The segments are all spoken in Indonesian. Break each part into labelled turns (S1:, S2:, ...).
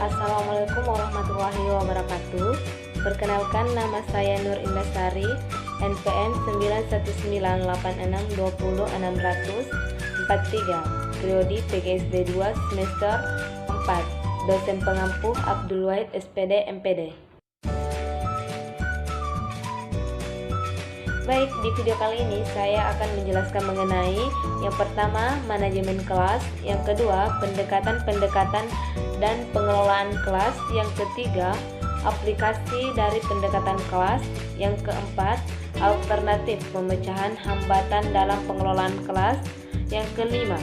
S1: Assalamualaikum warahmatullahi wabarakatuh. Perkenalkan, nama saya Nur Indasari, NPM 91986206643, Prodi PGSD 2 semester 4, dosen pengampu Abdul Wahid SPD MPD. Baik, di video kali ini saya akan menjelaskan mengenai yang pertama, manajemen kelas, yang kedua, pendekatan-pendekatan dan pengelolaan kelas, yang ketiga, aplikasi dari pendekatan kelas, yang keempat, alternatif pemecahan hambatan dalam pengelolaan kelas, yang kelima,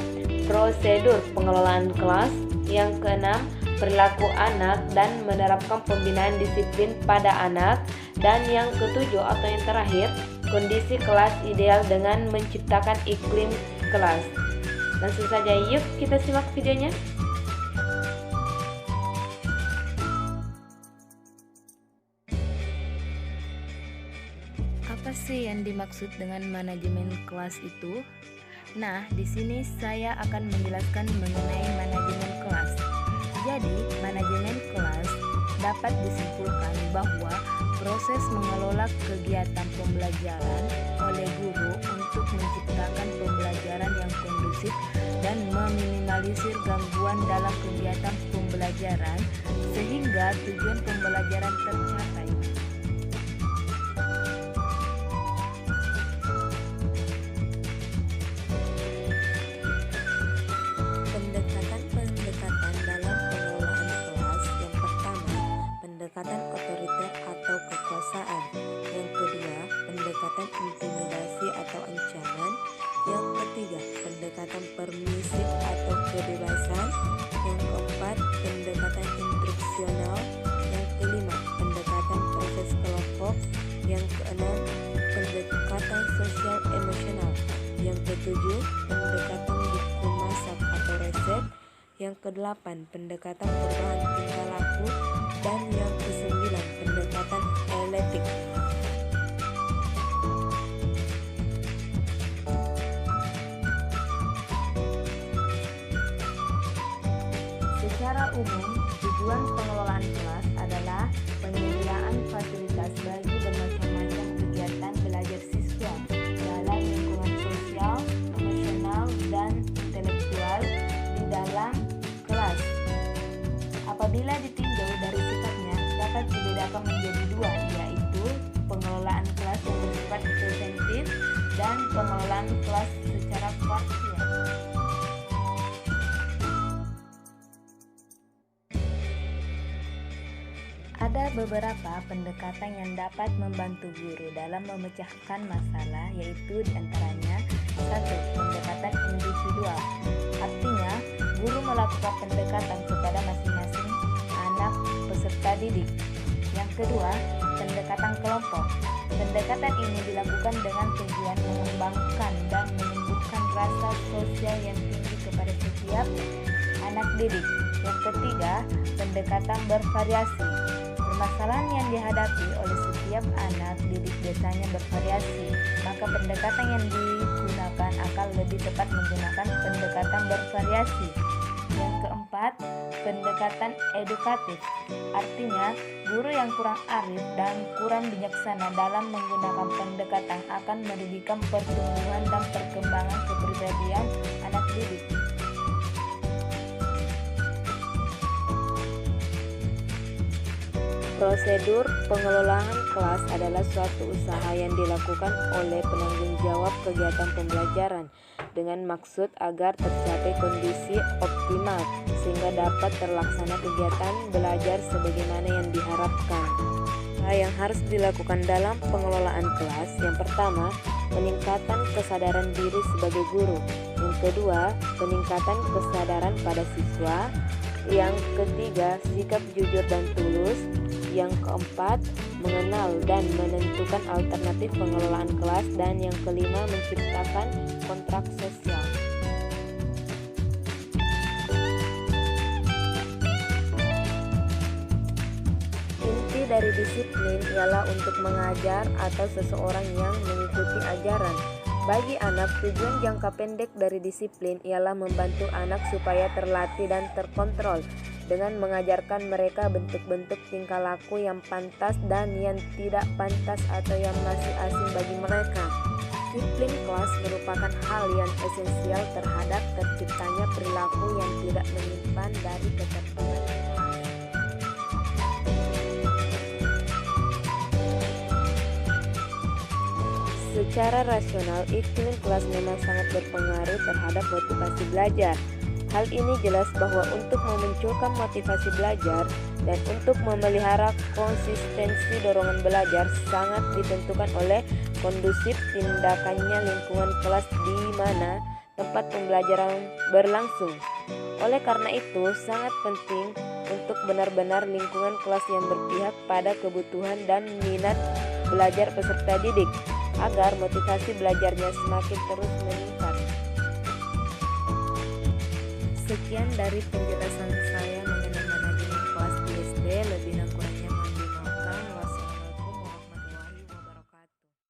S1: prosedur pengelolaan kelas, yang keenam, perilaku anak dan menerapkan pembinaan disiplin pada anak, dan yang ketujuh atau yang terakhir, kondisi kelas ideal dengan menciptakan iklim kelas. Langsung saja, yuk kita simak videonya. Apa sih yang dimaksud dengan manajemen kelas itu? Nah, di sini saya akan menjelaskan mengenai manajemen kelas. Jadi, manajemen kelas dapat disimpulkan bahwa proses mengelola kegiatan pembelajaran oleh guru untuk menciptakan pembelajaran yang kondusif dan meminimalisir gangguan dalam kegiatan pembelajaran sehingga tujuan pembelajaran tercapai. Pendekatan-pendekatan dalam pengelolaan kelas, yang pertama, pendekatan otoriter atau kekuasaan, yang kedua, pendekatan intimidasi atau ancaman, yang ketiga, pendekatan permisif atau kebebasan, yang keempat, pendekatan instruksional, yang kelima, pendekatan proses kelompok, yang keenam, pendekatan sosial emosional, yang ketujuh, pendekatan buku masak atau resep, yang kedelapan, pendekatan perubahan tingkah laku, dan yang kesembilan, pendekatan eletik. Secara umum, tujuan pengelolaan kelas adalah penyediaan fasilitas bagi bermacam-macam kegiatan belajar siswa dalam lingkungan sosial, emosional, dan intelektual di dalam kelas. Apabila ditinjau dari sifatnya, dapat dibedakan menjadi dua, yaitu pengelolaan kelas yang bersifat preventif dan pengelolaan kelas secara parsial. Ada beberapa pendekatan yang dapat membantu guru dalam memecahkan masalah, yaitu diantaranya: 1. Pendekatan individual, artinya guru melakukan pendekatan kepada masing-masing anak peserta didik. Yang kedua, pendekatan kelompok. Pendekatan ini dilakukan dengan tujuan mengembangkan dan menumbuhkan rasa sosial yang tinggi kepada setiap anak didik. Yang ketiga, pendekatan bervariasi. Permasalahan yang dihadapi oleh setiap anak didik biasanya bervariasi, maka pendekatan yang digunakan akan lebih tepat menggunakan pendekatan bervariasi. Yang keempat, pendekatan edukatif, artinya guru yang kurang arif dan kurang bijaksana dalam menggunakan pendekatan akan merugikan pertumbuhan dan perkembangan kepribadian anak didik. Prosedur pengelolaan kelas adalah suatu usaha yang dilakukan oleh penanggung jawab kegiatan pembelajaran dengan maksud agar tercapai kondisi optimal sehingga dapat terlaksana kegiatan belajar sebagaimana yang diharapkan. Yang harus dilakukan dalam pengelolaan kelas, yang pertama, peningkatan kesadaran diri sebagai guru, yang kedua, peningkatan kesadaran pada siswa, yang ketiga, sikap jujur dan tulus, yang keempat, mengenal dan menentukan alternatif pengelolaan kelas, dan yang kelima, menciptakan kontrak sosial. Inti dari disiplin ialah untuk mengajar atau seseorang yang mengikuti ajaran. Bagi anak, tujuan jangka pendek dari disiplin ialah membantu anak supaya terlatih dan terkontrol.
S2: dengan mengajarkan mereka bentuk-bentuk tingkah laku yang pantas dan yang tidak pantas atau yang masih asing bagi mereka. Disiplin kelas merupakan hal yang esensial terhadap terciptanya perilaku yang tidak menyimpan dari ketertiban kelas. Secara rasional, iklim kelas memang sangat berpengaruh terhadap motivasi belajar. Hal ini jelas bahwa untuk memunculkan motivasi belajar dan untuk memelihara konsistensi dorongan belajar sangat ditentukan oleh kondusif tindakannya lingkungan kelas di mana tempat pembelajaran berlangsung. Oleh karena itu, sangat penting untuk benar-benar lingkungan kelas yang berpihak pada kebutuhan dan minat belajar peserta didik, agar motivasi belajarnya semakin terus meningkat. Sekian dari penjelasan saya mengenai manajemen kelas di SD. Lebih